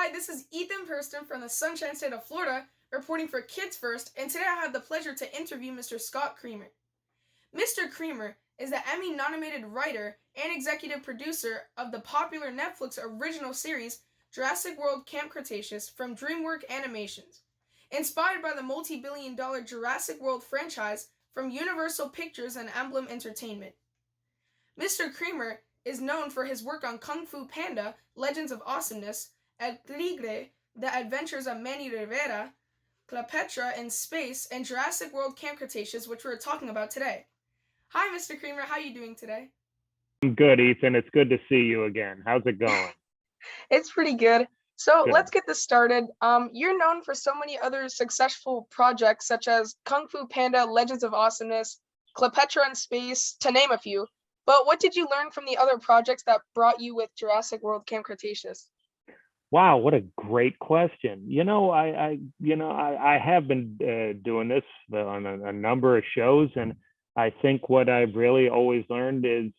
Hi, this is Ethan Purston from the Sunshine State of Florida, reporting for Kids First, and today I have the pleasure to interview Mr. Scott Kreamer. Mr. Kreamer is the Emmy-nominated writer and executive producer of the popular Netflix original series Jurassic World Camp Cretaceous from DreamWorks Animations. Inspired by the multi-billion-dollar Jurassic World franchise from Universal Pictures and Amblin Entertainment. Mr. Kreamer is known for his work on Kung Fu Panda, Legends of Awesomeness, Tigre, The Adventures of Manny Rivera, Cleopatra in Space, and Jurassic World Camp Cretaceous, which we're talking about today. Hi, Mr. Kreamer. How are you doing today? I'm good, Ethan. It's good to see you again. How's it going? It's pretty good. So Good. let's get this started. You're known for so many other successful projects such as Kung Fu Panda, Legends of Awesomeness, Cleopatra in Space, to name a few. But what did you learn from the other projects that brought you with Jurassic World Camp Cretaceous? Wow, what a great question. I have been doing this on a number of shows, and I think what I've really always learned is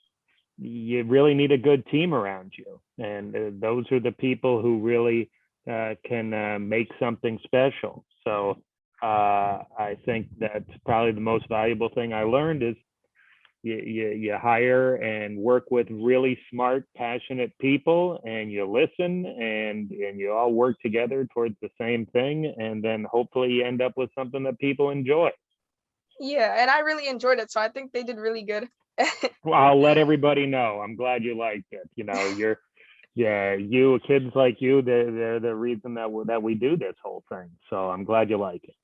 you really need a good team around you, and those are the people who really can make something special. So I think that's probably the most valuable thing I learned is you hire and work with really smart, passionate people, and you listen, and you all work together towards the same thing, and then hopefully you end up with something that people enjoy. Yeah, and I really enjoyed it, so I think they did really good. Well, I'll let everybody know. I'm glad you liked it. You kids like you, they're the reason that we do this whole thing. So I'm glad you like it.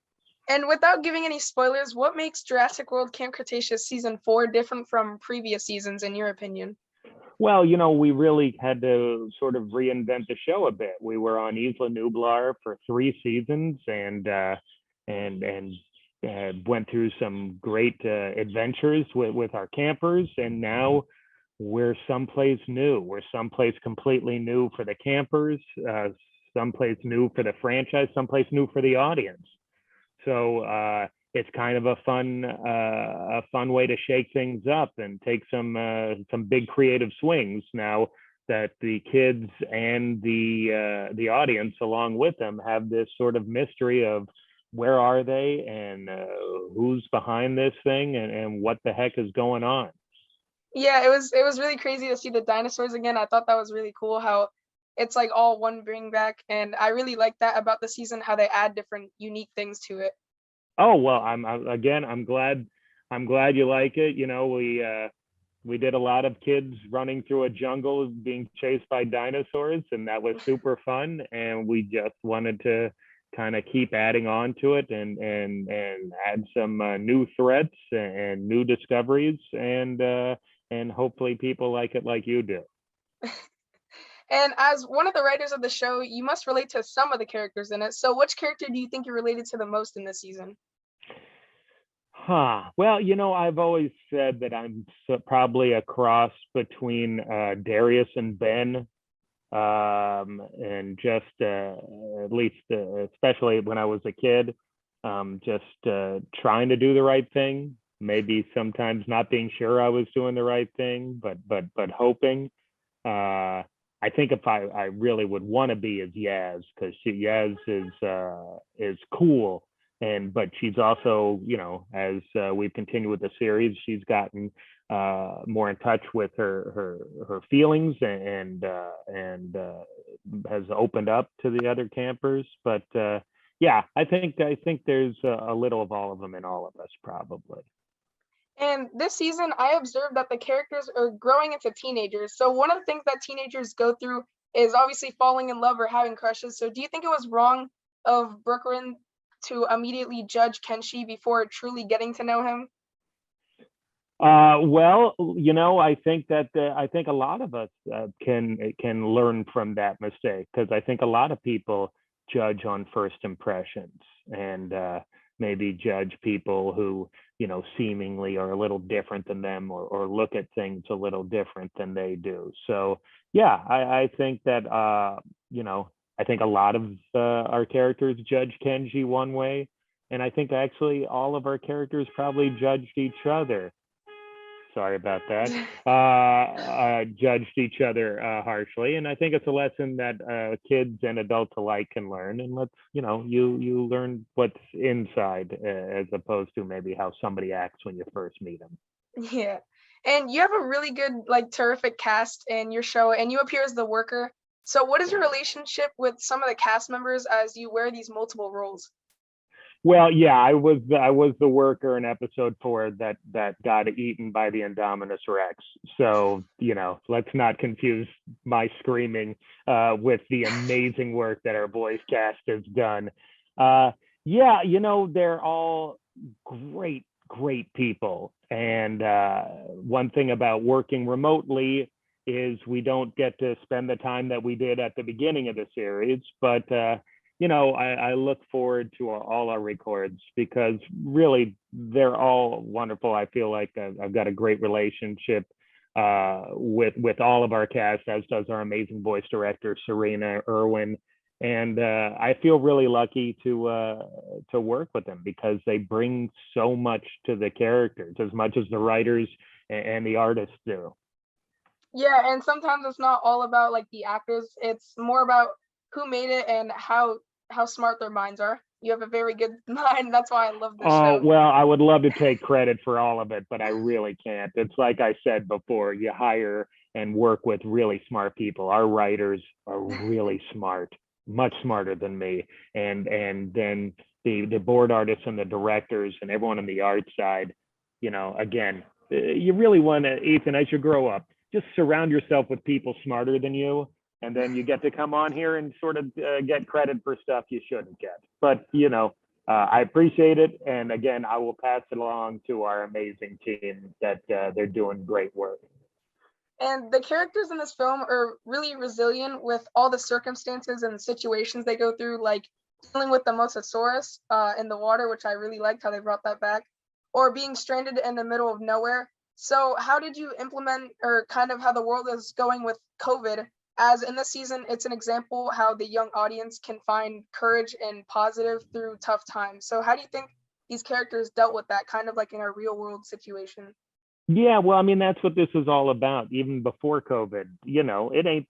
And without giving any spoilers, what makes Jurassic World Camp Cretaceous Season 4 different from previous seasons, in your opinion? Well, we really had to sort of reinvent the show a bit. We were on Isla Nublar for 3 seasons, and went through some great adventures with our campers, and now we're someplace new. We're someplace completely new for the campers, someplace new for the franchise, someplace new for the audience. So it's kind of a fun way to shake things up and take some big creative swings now that the kids and the audience along with them have this sort of mystery of where are they, and who's behind this thing, and what the heck is going on. Yeah, it was really crazy to see the dinosaurs again. I thought that was really cool how it's like all one bring back, and I really like that about the season, how they add different unique things to it. Oh well, I'm glad you like it. We did a lot of kids running through a jungle being chased by dinosaurs, and that was super fun, and we just wanted to kind of keep adding on to it, and add some new threats and new discoveries, and hopefully people like it like you do. And as one of the writers of the show, you must relate to some of the characters in it. So which character do you think you related to the most in this season? Well, I've always said that I'm probably a cross between Darius and Ben, and just at least, especially when I was a kid, just trying to do the right thing. Maybe sometimes not being sure I was doing the right thing, but hoping. I think if I really would want to be as Yaz, because Yaz is cool, but she's also, as we've continued with the series, she's gotten more in touch with her feelings, and has opened up to the other campers. But yeah, I think there's a little of all of them in all of us, probably. And this season, I observed that the characters are growing into teenagers. So one of the things that teenagers go through is obviously falling in love or having crushes. So do you think it was wrong of Brooklyn to immediately judge Kenshi before truly getting to know him? Well, I think a lot of us can learn from that mistake, because I think a lot of people judge on first impressions, and maybe judge people who seemingly are a little different than them, or look at things a little different than they do. So yeah, I think that I think a lot of our characters judge Kenji one way, and I think actually all of our characters probably judged each other. sorry about that, judged each other harshly. And I think it's a lesson that kids and adults alike can learn. And let's, you learn what's inside as opposed to maybe how somebody acts when you first meet them. Yeah. And you have a really good, like, terrific cast in your show, and you appear as the worker. So, what is your relationship with some of the cast members as you wear these multiple roles? Well, yeah, I was the worker in episode 4 that got eaten by the Indominus Rex. So, let's not confuse my screaming with the amazing work that our voice cast has done. Yeah, they're all great people. And one thing about working remotely is we don't get to spend the time that we did at the beginning of the series, but I look forward to all our records because really they're all wonderful. I feel like I've got a great relationship with all of our cast, as does our amazing voice director, Serena Irwin. And I feel really lucky to work with them because they bring so much to the characters, as much as the writers and the artists do. Yeah, and sometimes it's not all about like the actors. It's more about who made it and how smart their minds are. You have a very good mind. That's why I love this Oh, show. well, I would love to take credit for all of it, but I really can't. It's like I said before, you hire and work with really smart people. Our writers are really smart, much smarter than me. And then the board artists and the directors and everyone on the art side, again, you really want to, Ethan, as you grow up, just surround yourself with people smarter than you, and then you get to come on here and sort of get credit for stuff you shouldn't get. But I appreciate it, and again, I will pass it along to our amazing team that they're doing great work. And the characters in this film are really resilient with all the circumstances and situations they go through, like dealing with the Mosasaurus in the water, which I really liked how they brought that back, or being stranded in the middle of nowhere. So, how did you implement, or kind of how the world is going with COVID? As in this season, it's an example how the young audience can find courage and positive through tough times. So, how do you think these characters dealt with that, kind of like in a real world situation? Yeah, well, I mean, that's what this is all about. Even before COVID, it ain't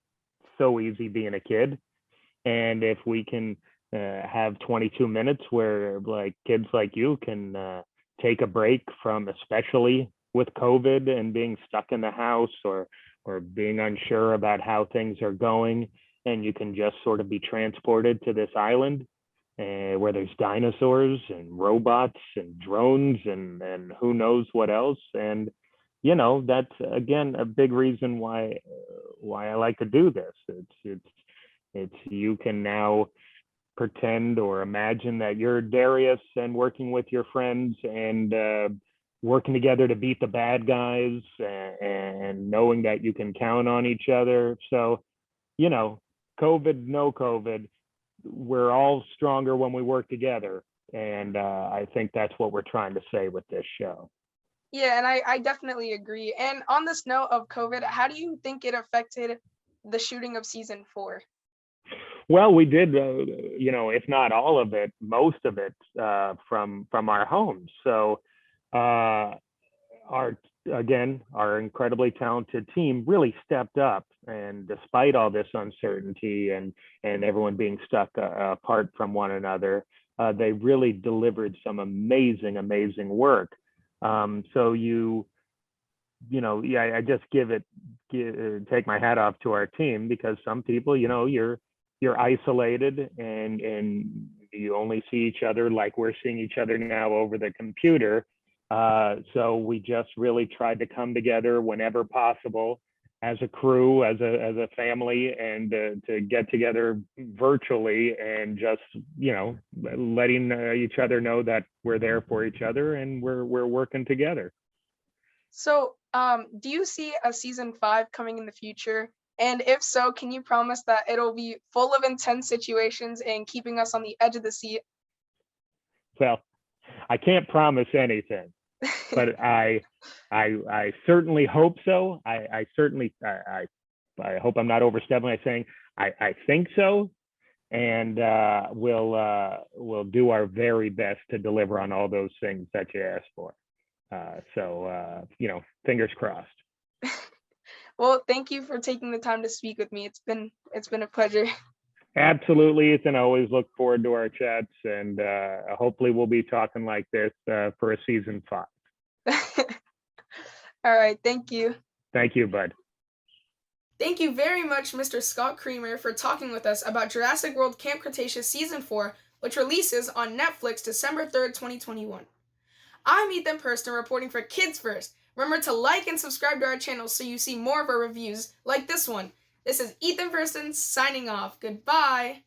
so easy being a kid. And if we can have 22 minutes where like kids like you can take a break from, especially with COVID and being stuck in the house or being unsure about how things are going, and you can just sort of be transported to this island where there's dinosaurs and robots and drones and who knows what else. And that's again a big reason why I like to do this. It's you can now pretend or imagine that you're Darius and working with your friends and working together to beat the bad guys and knowing that you can count on each other. So, COVID, no COVID, we're all stronger when we work together. And I think that's what we're trying to say with this show. Yeah, and I definitely agree. And on this note of COVID, how do you think it affected the shooting of season 4? Well, we did, if not all of it, most of it from our homes. So our incredibly talented team really stepped up, and despite all this uncertainty and everyone being stuck apart from one another, they really delivered some amazing work. So I just take my hat off to our team, because some people, you're isolated and you only see each other like we're seeing each other now over the computer. So we just really tried to come together whenever possible as a crew, as a family, and to get together virtually and just, letting each other know that we're there for each other and we're working together. So, do you see a season 5 coming in the future? And if so, can you promise that it'll be full of intense situations and keeping us on the edge of the seat? Well, I can't promise anything, but I certainly hope so. I certainly I hope I'm not overstepping by saying I think so, and we'll do our very best to deliver on all those things that you asked for. Fingers crossed. Well, thank you for taking the time to speak with me. It's been a pleasure. Absolutely, Ethan. I always look forward to our chats, and hopefully we'll be talking like this for a season 5. All right, thank you. Thank you, bud. Thank you very much, Mr. Scott Kreamer, for talking with us about Jurassic World Camp Cretaceous Season 4, which releases on Netflix December 3rd, 2021. I'm Ethan Purston reporting for Kids First. Remember to like and subscribe to our channel so you see more of our reviews like this one. This is Ethan Purston signing off. Goodbye.